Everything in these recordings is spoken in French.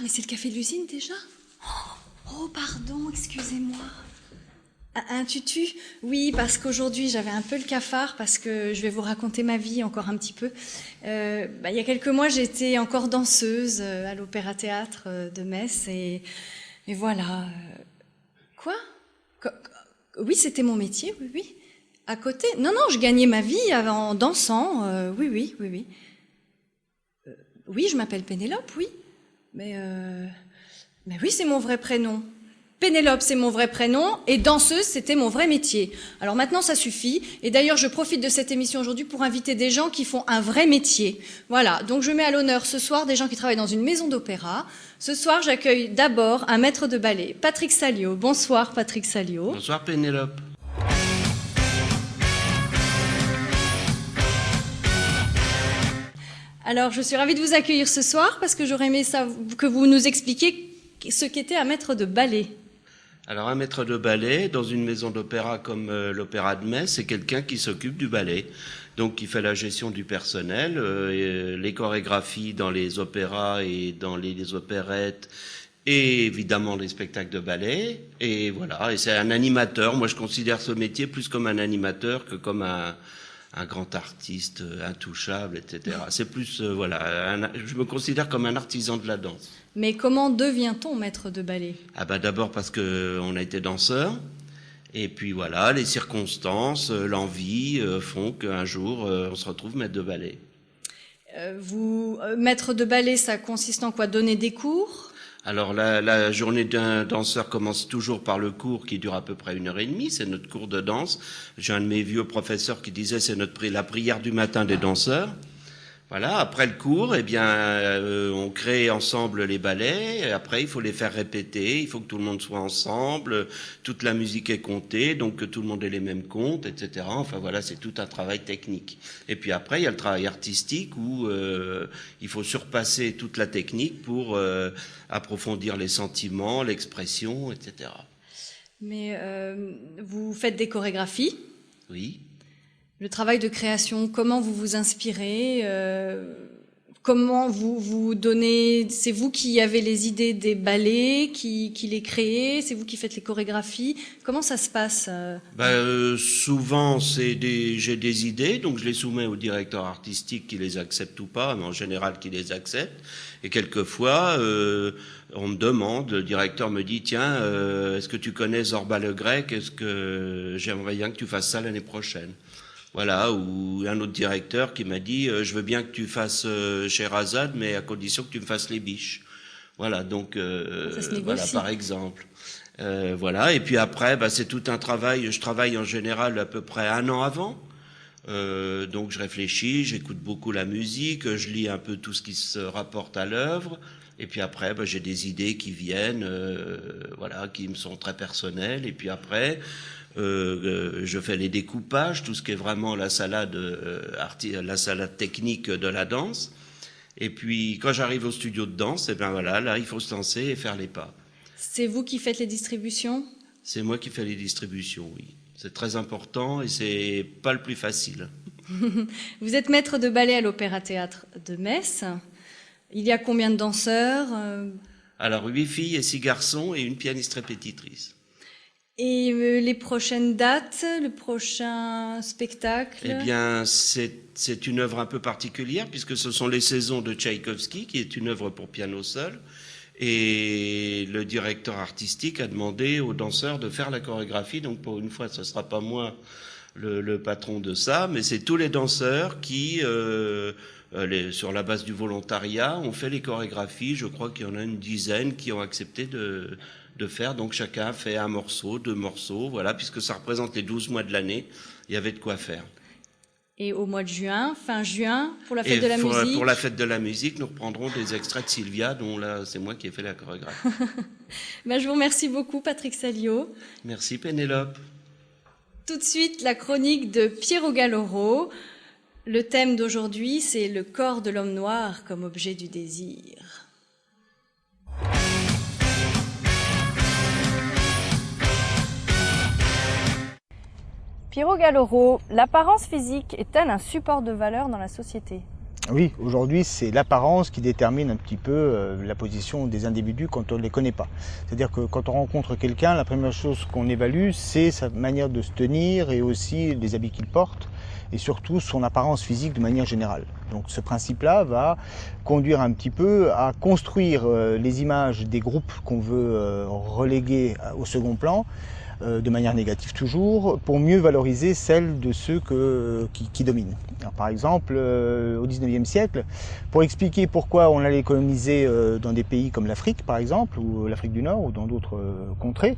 mais c'est le café de l'usine déjà? Oh, pardon, excusez-moi. Un tutu? Oui, parce qu'aujourd'hui j'avais un peu le cafard, parce que je vais vous raconter ma vie encore un petit peu. Il y a quelques mois, j'étais encore danseuse à l'Opéra-Théâtre de Metz, et voilà. Quoi? Oui, c'était mon métier, oui, oui. À côté? Non, je gagnais ma vie en dansant, oui. Oui, je m'appelle Pénélope, oui. Mais oui, c'est mon vrai prénom. Pénélope, c'est mon vrai prénom, et danseuse, c'était mon vrai métier. Alors maintenant, ça suffit. Et d'ailleurs, je profite de cette émission aujourd'hui pour inviter des gens qui font un vrai métier. Voilà, donc je mets à l'honneur ce soir des gens qui travaillent dans une maison d'opéra. Ce soir, j'accueille d'abord un maître de ballet, Patrick Salio. Bonsoir, Patrick Salio. Bonsoir, Pénélope. Alors, je suis ravie de vous accueillir ce soir parce que j'aurais aimé que vous nous expliquiez ce qu'était un maître de ballet. Alors, un maître de ballet, dans une maison d'opéra comme l'Opéra de Metz, c'est quelqu'un qui s'occupe du ballet. Donc, qui fait la gestion du personnel, les chorégraphies dans les opéras et dans les opérettes, et évidemment les spectacles de ballet. Et voilà, et c'est un animateur. Moi, je considère ce métier plus comme un animateur que comme un grand artiste intouchable, etc. C'est plus, je me considère comme un artisan de la danse. Mais comment devient-on maître de ballet? D'abord parce qu'on a été danseur, et puis voilà, les circonstances, l'envie font qu'un jour on se retrouve maître de ballet. Maître de ballet, ça consiste en quoi? Donner des cours? Alors la journée d'un danseur commence toujours par le cours qui dure à peu près 1h30, c'est notre cours de danse. J'ai un de mes vieux professeurs qui disait c'est la prière du matin des danseurs. Voilà, après le cours, on crée ensemble les ballets, et après il faut les faire répéter, il faut que tout le monde soit ensemble, toute la musique est comptée, donc que tout le monde ait les mêmes comptes, etc. Enfin voilà, c'est tout un travail technique. Et puis après, il y a le travail artistique où il faut surpasser toute la technique pour approfondir les sentiments, l'expression, etc. Mais vous faites des chorégraphies? Oui. Le travail de création, comment vous vous inspirez? Comment vous donnez? C'est vous qui avez les idées des ballets, qui les créez? C'est vous qui faites les chorégraphies? Comment ça se passe? Souvent, j'ai des idées, donc je les soumets au directeur artistique qui les accepte ou pas, mais en général qui les accepte. Et quelquefois, on me demande, le directeur me dit, tiens, est-ce que tu connais Zorba le Grec? Est-ce que j'aimerais bien que tu fasses ça l'année prochaine? Voilà, ou un autre directeur qui m'a dit je veux bien que tu fasses Sherazade, mais à condition que tu me fasses les biches. Voilà, donc voilà par exemple. Voilà, et puis après, c'est tout un travail. Je travaille en général à peu près 1 an avant. Donc je réfléchis, j'écoute beaucoup la musique, je lis un peu tout ce qui se rapporte à l'œuvre. Et puis après, j'ai des idées qui viennent, voilà, qui me sont très personnelles. Et puis après, je fais les découpages, tout ce qui est vraiment la salade technique de la danse. Et puis quand j'arrive au studio de danse, là il faut se lancer et faire les pas. C'est vous qui faites les distributions? C'est moi qui fais les distributions, oui. C'est très important et c'est pas le plus facile. Vous êtes maître de ballet à l'Opéra-Théâtre de Metz. Il y a combien de danseurs? Alors 8 filles et 6 garçons et une pianiste répétitrice. Et les prochaines dates, le prochain spectacle? Eh bien, c'est une œuvre un peu particulière puisque ce sont les saisons de Tchaïkovski, qui est une œuvre pour piano seul. Et le directeur artistique a demandé aux danseurs de faire la chorégraphie. Donc pour une fois, ce ne sera pas moi le patron de ça, mais c'est tous les danseurs qui, sur la base du volontariat, ont fait les chorégraphies. Je crois qu'il y en a une dizaine qui ont accepté de faire. Donc chacun fait 1 morceau, 2 morceaux, voilà, puisque ça représente les 12 mois de l'année, il y avait de quoi faire. Et au mois de juin, fin juin, pour la fête de la musique? Pour la fête de la musique, nous reprendrons des extraits de Sylvia, dont là, c'est moi qui ai fait la chorégraphie. Je vous remercie beaucoup, Patrick Salio. Merci, Pénélope. Tout de suite, la chronique de Piero Galloro. Le thème d'aujourd'hui, c'est le corps de l'homme noir comme objet du désir. Piero Galloro, l'apparence physique est-elle un support de valeur dans la société? Oui, aujourd'hui, c'est l'apparence qui détermine un petit peu la position des individus quand on ne les connaît pas. C'est-à-dire que quand on rencontre quelqu'un, la première chose qu'on évalue, c'est sa manière de se tenir et aussi les habits qu'il porte et surtout son apparence physique de manière générale. Donc ce principe-là va conduire un petit peu à construire les images des groupes qu'on veut reléguer au second plan, de manière négative toujours, pour mieux valoriser celles de ceux qui dominent. Alors, par exemple, au XIXe siècle, pour expliquer pourquoi on allait coloniser dans des pays comme l'Afrique, par exemple, ou l'Afrique du Nord, ou dans d'autres contrées,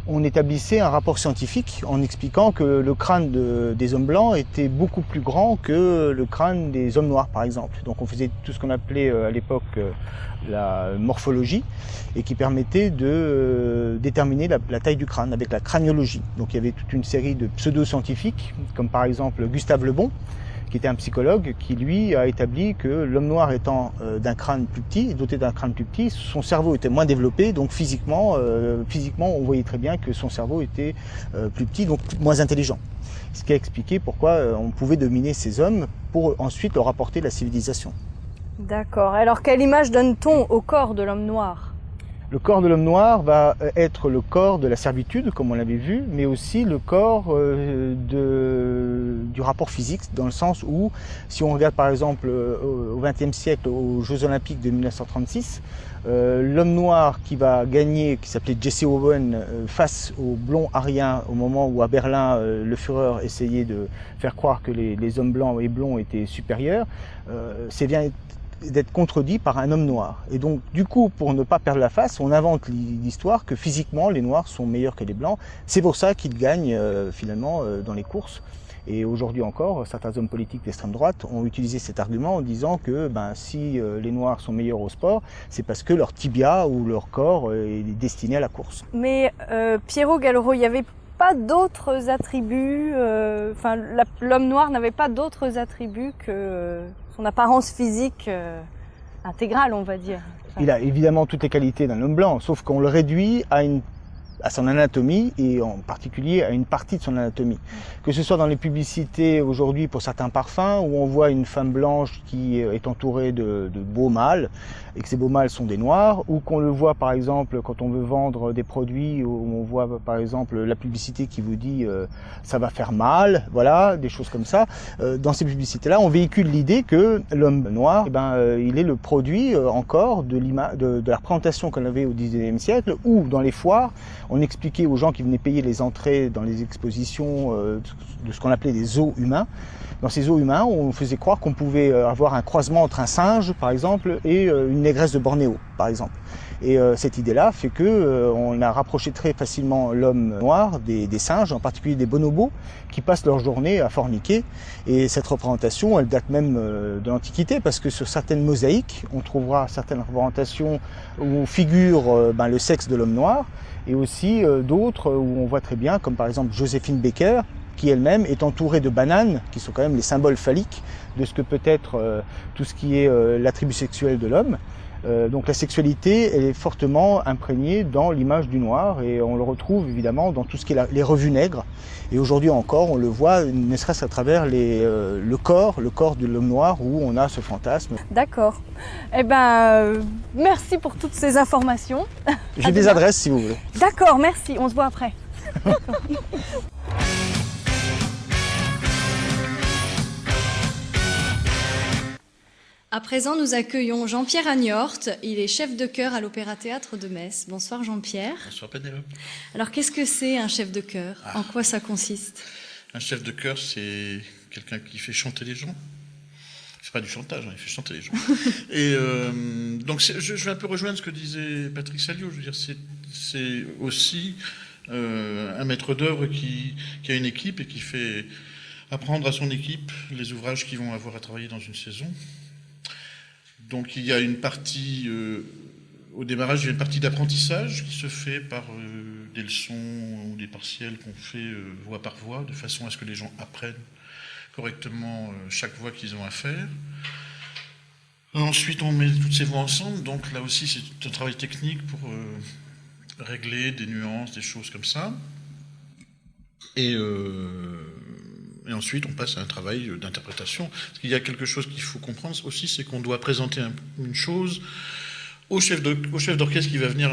on établissait un rapport scientifique en expliquant que le crâne des hommes blancs était beaucoup plus grand que le crâne des hommes noirs, par exemple. Donc on faisait tout ce qu'on appelait à l'époque la morphologie, et qui permettait de déterminer la taille du crâne avec la craniologie. Donc il y avait toute une série de pseudo-scientifiques, comme par exemple Gustave Le Bon, qui était un psychologue, qui lui a établi que l'homme noir étant d'un crâne plus petit, doté d'un crâne plus petit, son cerveau était moins développé, donc physiquement on voyait très bien que son cerveau était plus petit, donc moins intelligent. Ce qui a expliqué pourquoi on pouvait dominer ces hommes pour ensuite leur apporter la civilisation. D'accord. Alors, quelle image donne-t-on au corps de l'homme noir ? Le corps de l'homme noir va être le corps de la servitude, comme on l'avait vu, mais aussi le corps du rapport physique, dans le sens où, si on regarde par exemple au XXe siècle, aux Jeux Olympiques de 1936, l'homme noir qui va gagner, qui s'appelait Jesse Owens, face au blond arien, au moment où à Berlin, le Führer essayait de faire croire que les hommes blancs et blonds étaient supérieurs, c'est bien d'être contredit par un homme noir. Et donc, du coup, pour ne pas perdre la face, on invente l'histoire que physiquement, les noirs sont meilleurs que les blancs. C'est pour ça qu'ils gagnent, finalement, dans les courses. Et aujourd'hui encore, certains hommes politiques d'extrême droite ont utilisé cet argument en disant que si les noirs sont meilleurs au sport, c'est parce que leur tibia ou leur corps est destiné à la course. Mais Piero Galloro, il n'y avait pas d'autres attributs, l'homme noir n'avait pas d'autres attributs que son apparence physique intégrale, on va dire. Il a évidemment toutes les qualités d'un homme blanc, sauf qu'on le réduit à son anatomie et en particulier à une partie de son anatomie. Que ce soit dans les publicités aujourd'hui pour certains parfums où on voit une femme blanche qui est entourée de beaux mâles et que ces beaux mâles sont des noirs, ou qu'on le voit par exemple quand on veut vendre des produits où on voit par exemple la publicité qui vous dit ça va faire mal, voilà, des choses comme ça. Dans ces publicités-là, on véhicule l'idée que l'homme noir, il est le produit encore de la représentation qu'on avait au XIXe siècle, ou dans les foires, on expliquait aux gens qui venaient payer les entrées dans les expositions de ce qu'on appelait des zoos humains. Dans ces zoos humains, on faisait croire qu'on pouvait avoir un croisement entre un singe, par exemple, et une négresse de Bornéo, par exemple. Et cette idée-là fait que on a rapproché très facilement l'homme noir des singes, en particulier des bonobos, qui passent leur journée à forniquer. Et cette représentation, elle date même de l'Antiquité, parce que sur certaines mosaïques, on trouvera certaines représentations où on figure le sexe de l'homme noir, et aussi d'autres où on voit très bien, comme par exemple Joséphine Baker, qui elle-même est entourée de bananes, qui sont quand même les symboles phalliques de ce que peut être tout ce qui est l'attribut sexuel de l'homme. Donc la sexualité, elle est fortement imprégnée dans l'image du noir, et on le retrouve évidemment dans tout ce qui est les revues nègres. Et aujourd'hui encore, on le voit, ne serait-ce qu'à travers le corps de l'homme noir, où on a ce fantasme. D'accord. Merci pour toutes ces informations. J'ai des adresses si vous voulez. D'accord, merci. On se voit après. À présent, nous accueillons Jean-Pierre Agnort. Il est chef de chœur à l'Opéra-Théâtre de Metz. Bonsoir Jean-Pierre. Bonsoir Pénélope. Alors, qu'est-ce que c'est un chef de chœur ? En quoi ça consiste ? Un chef de chœur, c'est quelqu'un qui fait chanter les gens. C'est pas du chantage, il fait chanter les gens. Et donc, je vais un peu rejoindre ce que disait Patrick Saliot. Je veux dire, c'est aussi un maître d'œuvre qui a une équipe et qui fait apprendre à son équipe les ouvrages qu'ils vont avoir à travailler dans une saison. Donc il y a une partie, au démarrage, il y a une partie d'apprentissage qui se fait par des leçons ou des partiels qu'on fait voix par voix, de façon à ce que les gens apprennent correctement chaque voix qu'ils ont à faire. Ensuite, on met toutes ces voix ensemble, donc là aussi c'est un travail technique pour régler des nuances, des choses comme ça. Et Et ensuite, on passe à un travail d'interprétation. Parce qu'il y a quelque chose qu'il faut comprendre aussi, c'est qu'on doit présenter une chose au chef d'orchestre qui va venir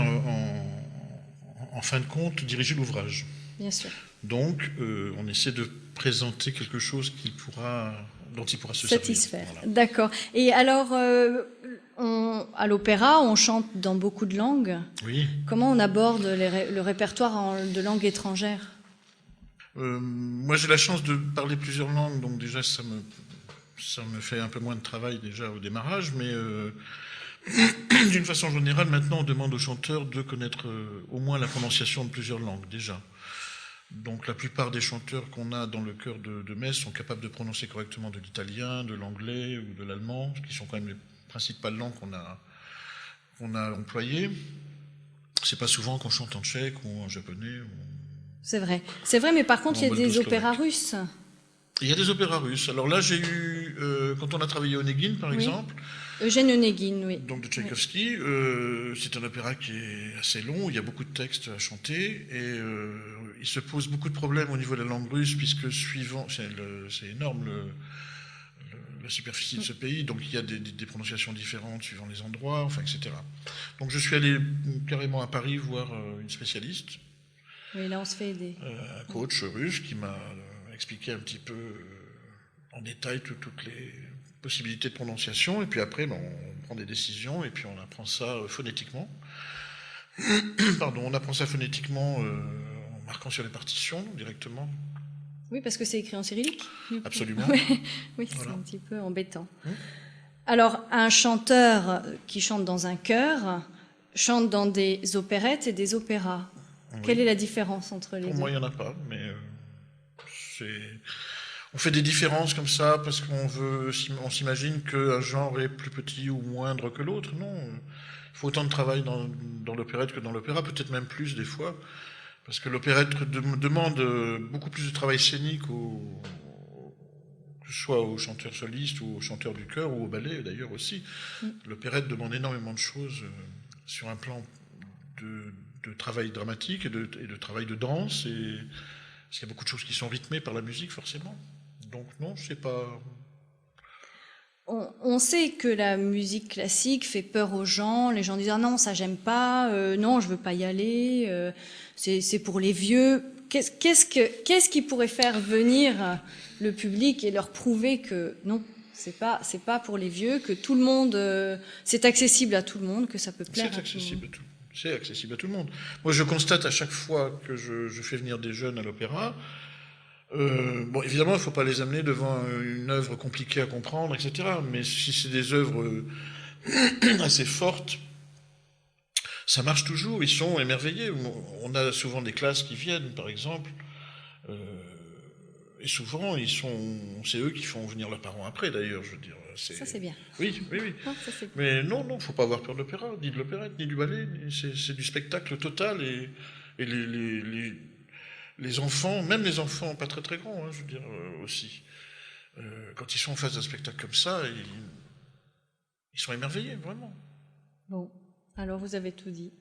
en fin de compte diriger l'ouvrage. Bien sûr. Donc, on essaie de présenter quelque chose dont il pourra se satisfaire. Voilà. D'accord. Et alors, à l'opéra, on chante dans beaucoup de langues. Oui. Comment on aborde le répertoire de langues étrangères? Moi, j'ai la chance de parler plusieurs langues, donc déjà, ça me fait un peu moins de travail déjà au démarrage, mais d'une façon générale, maintenant, on demande aux chanteurs de connaître au moins la prononciation de plusieurs langues, déjà. Donc la plupart des chanteurs qu'on a dans le chœur de Metz sont capables de prononcer correctement de l'italien, de l'anglais ou de l'allemand, qui sont quand même les principales langues qu'on a employées. C'est pas souvent qu'on chante en tchèque ou en japonais. C'est vrai, mais par contre, il y a des opéras russes. Il y a des opéras russes. Alors là, j'ai eu, quand on a travaillé Onegin, par exemple, Eugène Onegin, oui. donc de Tchaïkovski, c'est un opéra qui est assez long, il y a beaucoup de textes à chanter, et il se pose beaucoup de problèmes au niveau de la langue russe, puisque c'est énorme la superficie de ce pays, donc il y a des prononciations différentes suivant les endroits, enfin, etc. Donc je suis allé carrément à Paris voir une spécialiste. Oui, là on se fait aider. Un coach russe qui m'a expliqué un petit peu en détail toutes les possibilités de prononciation, et puis après on prend des décisions et puis on apprend ça phonétiquement. Pardon, on apprend ça phonétiquement en marquant sur les partitions directement. Oui, parce que c'est écrit en cyrillique. Absolument. Oui, c'est un petit peu embêtant. Alors, un chanteur qui chante dans un chœur chante dans des opérettes et des opéras. Oui. Quelle est la différence entre les deux? Pour moi, il n'y en a pas, mais on fait des différences comme ça parce on s'imagine qu'un genre est plus petit ou moindre que l'autre. Non, il faut autant de travail dans l'opérette que dans l'opéra, peut-être même plus des fois, parce que l'opérette demande beaucoup plus de travail scénique, que ce soit aux chanteurs solistes ou aux chanteurs du chœur ou au ballet d'ailleurs aussi. L'opérette demande énormément de choses sur un plan de travail dramatique et de travail de danse, parce qu'il y a beaucoup de choses qui sont rythmées par la musique forcément. Donc non, je sais pas. On sait que la musique classique fait peur aux gens. Les gens disent ah non, ça j'aime pas, non je veux pas y aller, c'est pour les vieux. Qu'est-ce qui pourrait faire venir le public et leur prouver que non, c'est pas pour les vieux, que tout le monde, c'est accessible à tout le monde, que ça peut plaire à tout le monde. C'est accessible à tout le monde. Moi, je constate à chaque fois que je fais venir des jeunes à l'opéra, bon, évidemment, il ne faut pas les amener devant une œuvre compliquée à comprendre, etc. Mais si c'est des œuvres assez fortes, ça marche toujours, ils sont émerveillés. On a souvent des classes qui viennent, par exemple, et souvent, c'est eux qui font venir leurs parents après, d'ailleurs, je veux dire. Ça, c'est bien. Oui. Ah, ça, c'est... Mais non, il ne faut pas avoir peur de l'opéra, ni de l'opérette, ni du ballet. C'est du spectacle total, et les enfants, même les enfants pas très très grands, hein, je veux dire, aussi, quand ils sont en face d'un spectacle comme ça, ils sont émerveillés, vraiment. Bon, alors vous avez tout dit.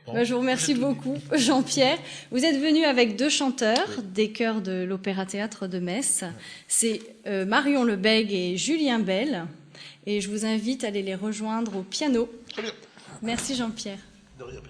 Bon, je vous remercie beaucoup, Jean-Pierre. Vous êtes venu avec 2 chanteurs des chœurs de l'Opéra-Théâtre de Metz. C'est Marion Lebègue et Julien Bel. Et je vous invite à aller les rejoindre au piano. Très bien. Merci Jean-Pierre. De rien.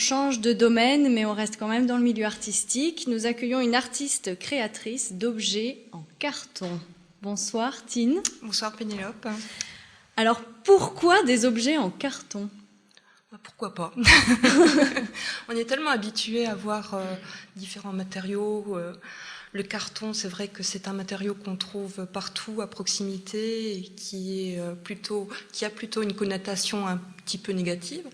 change de domaine, mais on reste quand même dans le milieu artistique. Nous accueillons une artiste créatrice d'objets en carton. Bonsoir Tine. Bonsoir Pénélope. Alors pourquoi des objets en carton ? Pourquoi pas? On est tellement habitué à voir différents matériaux. Le carton, c'est vrai que c'est un matériau qu'on trouve partout à proximité et qui a plutôt une connotation un petit peu négative.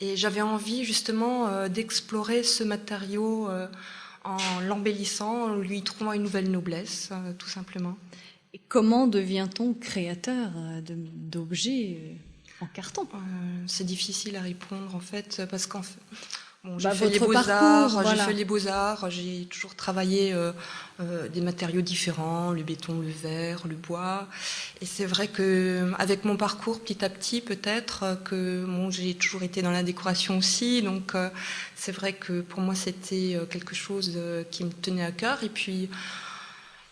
Et j'avais envie justement d'explorer ce matériau en l'embellissant, en lui trouvant une nouvelle noblesse, tout simplement. Et comment devient-on créateur d'objets en carton? C'est difficile à répondre en fait, parce qu'en fait, j'ai fait les beaux-arts, j'ai toujours travaillé des matériaux différents, le béton, le verre, le bois. Et c'est vrai que avec mon parcours, petit à petit, peut-être que j'ai toujours été dans la décoration aussi. Donc c'est vrai que pour moi, c'était quelque chose qui me tenait à cœur. Et puis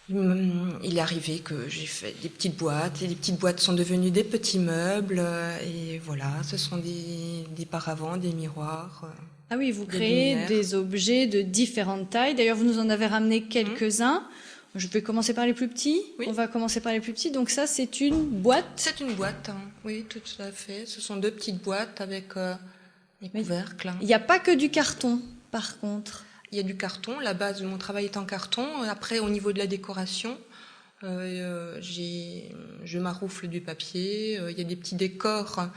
il est arrivé que j'ai fait des petites boîtes, et les petites boîtes sont devenues des petits meubles, et voilà, ce sont des paravents, des miroirs. Ah oui, vous créez des objets de différentes tailles. D'ailleurs, vous nous en avez ramené quelques-uns. Je vais commencer par les plus petits. Oui. On va commencer par les plus petits. Donc ça, c'est une boîte. C'est une boîte, hein. Oui, tout à fait. Ce sont 2 petites boîtes avec des couvercles. Il n'y a pas que du carton, par contre. Il y a du carton, la base de mon travail est en carton. Après, au niveau de la décoration, je maroufle du papier. Il y a des petits décors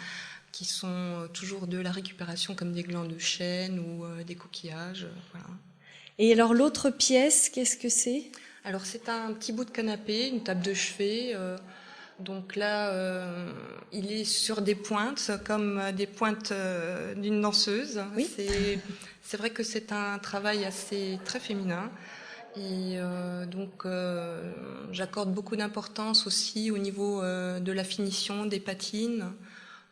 qui sont toujours de la récupération, comme des glands de chêne ou des coquillages. Voilà. Et alors l'autre pièce, qu'est-ce que c'est ? Alors c'est un petit bout de canapé, une table de chevet. Donc là, il est sur des pointes, comme des pointes d'une danseuse. Oui. C'est vrai que c'est un travail très féminin. Et donc, j'accorde beaucoup d'importance aussi au niveau de la finition, des patines.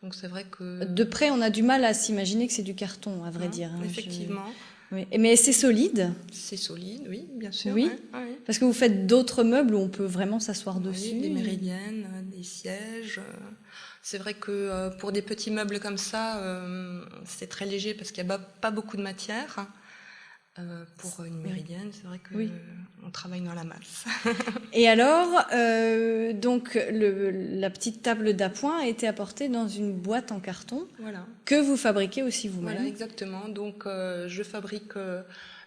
Donc c'est vrai que... De près, on a du mal à s'imaginer que c'est du carton, à vrai dire. Effectivement. Oui. Mais c'est solide ? C'est solide, oui, bien sûr. Oui. Ouais. Parce que vous faites d'autres meubles où on peut vraiment s'asseoir dessus. Des méridiennes, des sièges. C'est vrai que pour des petits meubles comme ça, c'est très léger parce qu'il n'y a pas beaucoup de matière. Pour une méridienne, c'est vrai qu'on travaille dans la masse. Et alors, donc la petite table d'appoint a été apportée dans une boîte en carton que vous fabriquez aussi vous-même. Voilà, exactement. Donc, je fabrique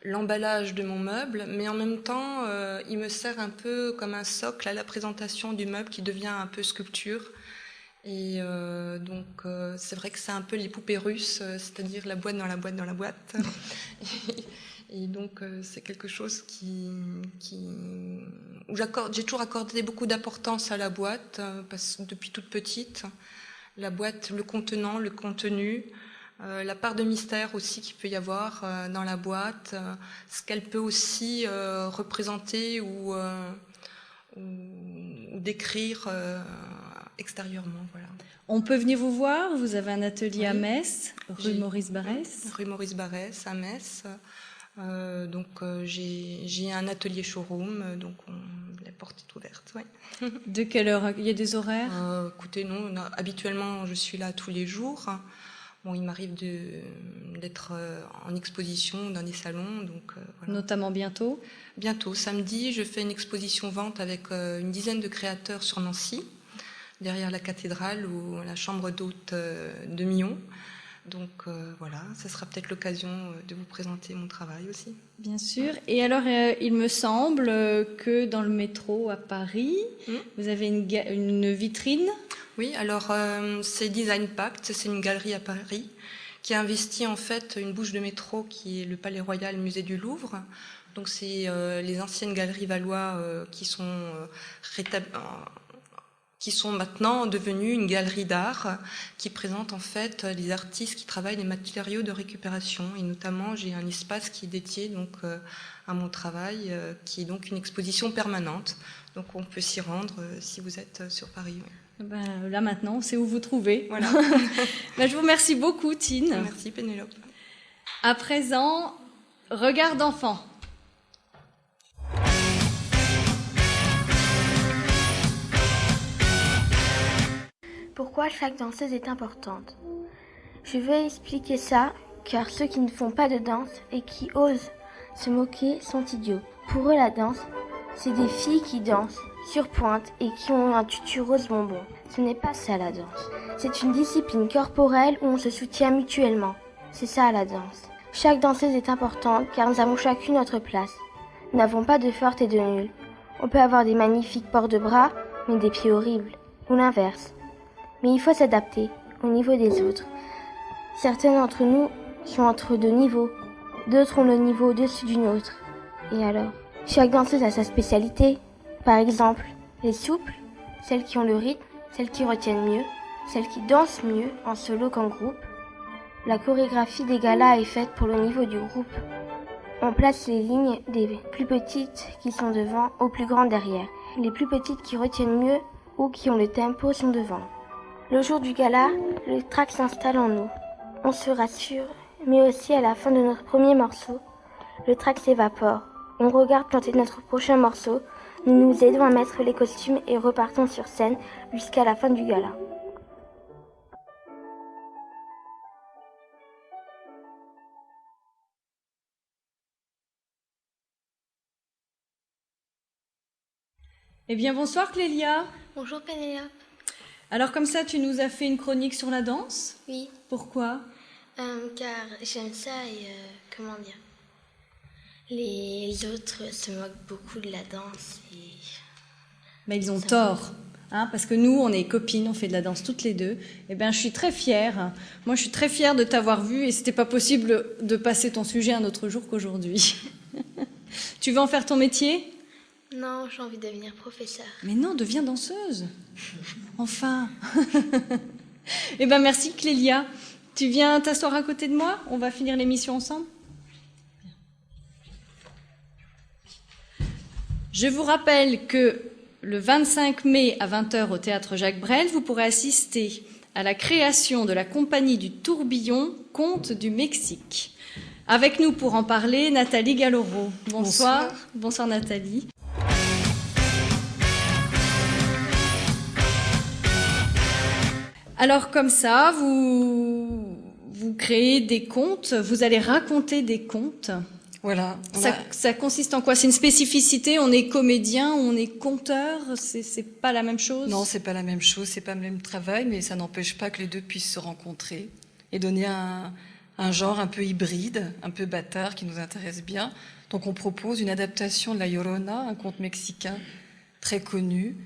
l'emballage de mon meuble, mais en même temps, il me sert un peu comme un socle à la présentation du meuble qui devient un peu sculpture. Et donc, c'est vrai que c'est un peu les poupées russes, c'est-à-dire la boîte dans la boîte dans la boîte. Et donc, c'est quelque chose où j'ai toujours accordé beaucoup d'importance à la boîte, parce que depuis toute petite, la boîte, le contenant, le contenu, la part de mystère aussi qu'il peut y avoir dans la boîte, ce qu'elle peut aussi représenter ou décrire extérieurement. Voilà. On peut venir vous voir, vous avez un atelier à Metz, rue Maurice Barrès. Rue Maurice Barrès, à Metz. J'ai un atelier showroom, donc la porte est ouverte. Ouais. De quelle heure ? Il y a des horaires ? Écoutez, non, habituellement je suis là tous les jours. Bon, il m'arrive d'être en exposition dans des salons. Donc, voilà. Notamment bientôt ? Bientôt, samedi, je fais une exposition vente avec une dizaine de créateurs sur Nancy, derrière la cathédrale ou la chambre d'hôte de Mion. Donc voilà, ça sera peut-être l'occasion de vous présenter mon travail aussi. Bien sûr. Et alors, il me semble que dans le métro à Paris, vous avez une vitrine. Oui, alors c'est Design Pact, c'est une galerie à Paris qui a investi en fait une bouche de métro qui est le Palais Royal Musée du Louvre. Donc c'est les anciennes galeries Valois qui sont maintenant devenues une galerie d'art qui présente en fait les artistes qui travaillent les matériaux de récupération. Et notamment, j'ai un espace qui est dédié donc, à mon travail, qui est donc une exposition permanente. Donc on peut s'y rendre si vous êtes sur Paris. Oui. Ben, là maintenant, on sait où vous trouver. Voilà. Ben, je vous remercie beaucoup, Tine. Merci Pénélope. À présent, regard d'enfant. Pourquoi chaque danseuse est importante? Je vais expliquer ça car ceux qui ne font pas de danse et qui osent se moquer sont idiots. Pour eux, la danse, c'est des filles qui dansent sur pointe et qui ont un tutu rose bonbon. Ce n'est pas ça la danse. C'est une discipline corporelle où on se soutient mutuellement. C'est ça la danse. Chaque danseuse est importante car nous avons chacune notre place. Nous n'avons pas de forte et de nulle. On peut avoir des magnifiques ports de bras, mais des pieds horribles, ou l'inverse. Mais il faut s'adapter au niveau des autres. Certains d'entre nous sont entre deux niveaux, d'autres ont le niveau au-dessus d'une autre. Et alors, chaque danseuse a sa spécialité. Par exemple, les souples, celles qui ont le rythme, celles qui retiennent mieux, celles qui dansent mieux en solo qu'en groupe. La chorégraphie des galas est faite pour le niveau du groupe. On place les lignes des plus petites qui sont devant aux plus grandes derrière. Les plus petites qui retiennent mieux ou qui ont le tempo sont devant. Le jour du gala, le trac s'installe en nous. On se rassure, mais aussi à la fin de notre premier morceau, le trac s'évapore. On regarde planter notre prochain morceau, nous nous aidons à mettre les costumes et repartons sur scène jusqu'à la fin du gala. Eh bien, bonsoir Clélia. Bonjour Pénélope. Alors comme ça, tu nous as fait une chronique sur la danse? Oui. Pourquoi? Car j'aime ça et comment dire, les autres se moquent beaucoup de la danse et... Mais ils ont tort, hein, parce que nous, on est copines, on fait de la danse toutes les deux. Eh bien, je suis très fière. Moi, je suis très fière de t'avoir vue et c'était pas possible de passer ton sujet un autre jour qu'aujourd'hui. Tu veux en faire ton métier? Non, j'ai envie de devenir professeure. Mais non, deviens danseuse. Enfin. Eh bien, merci Clélia. Tu viens t'asseoir à côté de moi? On va finir l'émission ensemble. Je vous rappelle que le 25 mai à 20h au Théâtre Jacques Brel, vous pourrez assister à la création de la compagnie du Tourbillon, Contes du Mexique. Avec nous pour en parler, Nathalie Galloro. Bonsoir. Bonsoir Nathalie. Alors comme ça, vous créez des contes, vous allez raconter des contes. Voilà. Ça consiste en quoi? C'est une spécificité? On est comédien, on est conteur, c'est pas la même chose? Non, c'est pas la même chose, c'est pas le même travail, mais ça n'empêche pas que les deux puissent se rencontrer et donner un genre un peu hybride, un peu bâtard qui nous intéresse bien. Donc on propose une adaptation de La Llorona, un conte mexicain très connu,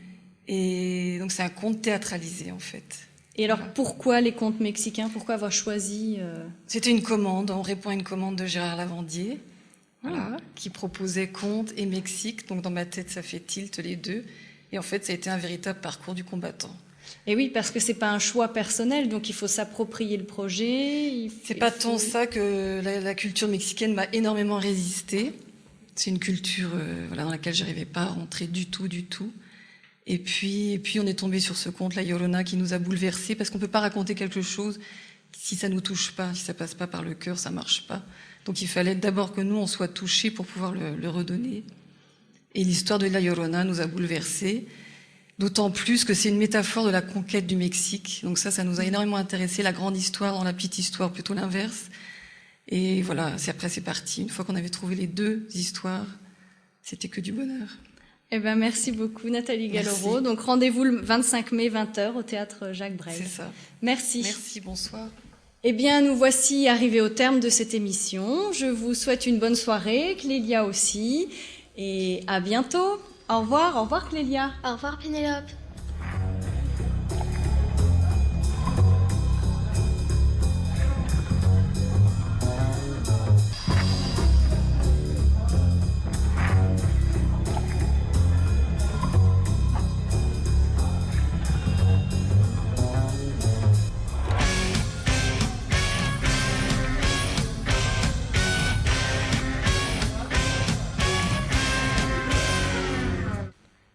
et donc c'est un conte théâtralisé en fait. Et alors, pourquoi les contes mexicains? Pourquoi avoir choisi C'était une commande, on répond à une commande de Gérard Lavandier, voilà, qui proposait contes et Mexique. Donc dans ma tête, ça fait tilt les deux. Et en fait, ça a été un véritable parcours du combattant. Et oui, parce que c'est pas un choix personnel, donc il faut s'approprier le projet. C'est pas tant ça que la culture mexicaine m'a énormément résisté. C'est une culture voilà, dans laquelle j'arrivais pas à rentrer du tout. Et puis on est tombé sur ce conte, La Llorona, qui nous a bouleversés, parce qu'on peut pas raconter quelque chose si ça nous touche pas, si ça passe pas par le cœur, ça marche pas. Donc il fallait d'abord que nous, on soit touchés pour pouvoir le redonner. Et l'histoire de La Llorona nous a bouleversés, d'autant plus que c'est une métaphore de la conquête du Mexique. Donc ça nous a énormément intéressé, la grande histoire dans la petite histoire, plutôt l'inverse. Et voilà, après c'est parti. Une fois qu'on avait trouvé les deux histoires, c'était que du bonheur. Eh ben, merci beaucoup Nathalie Galloro. Merci. Donc rendez-vous le 25 mai 20h au Théâtre Jacques Brel. C'est ça. Merci. Merci, bonsoir. Eh bien, nous voici arrivés au terme de cette émission. Je vous souhaite une bonne soirée, Clélia aussi, et à bientôt. Au revoir Clélia. Au revoir Pénélope.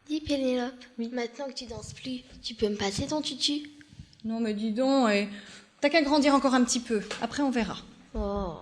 Dis Pénélope, maintenant que tu danses plus, tu peux me passer ton tutu? Non mais dis donc, t'as qu'à grandir encore un petit peu. Après on verra. Oh.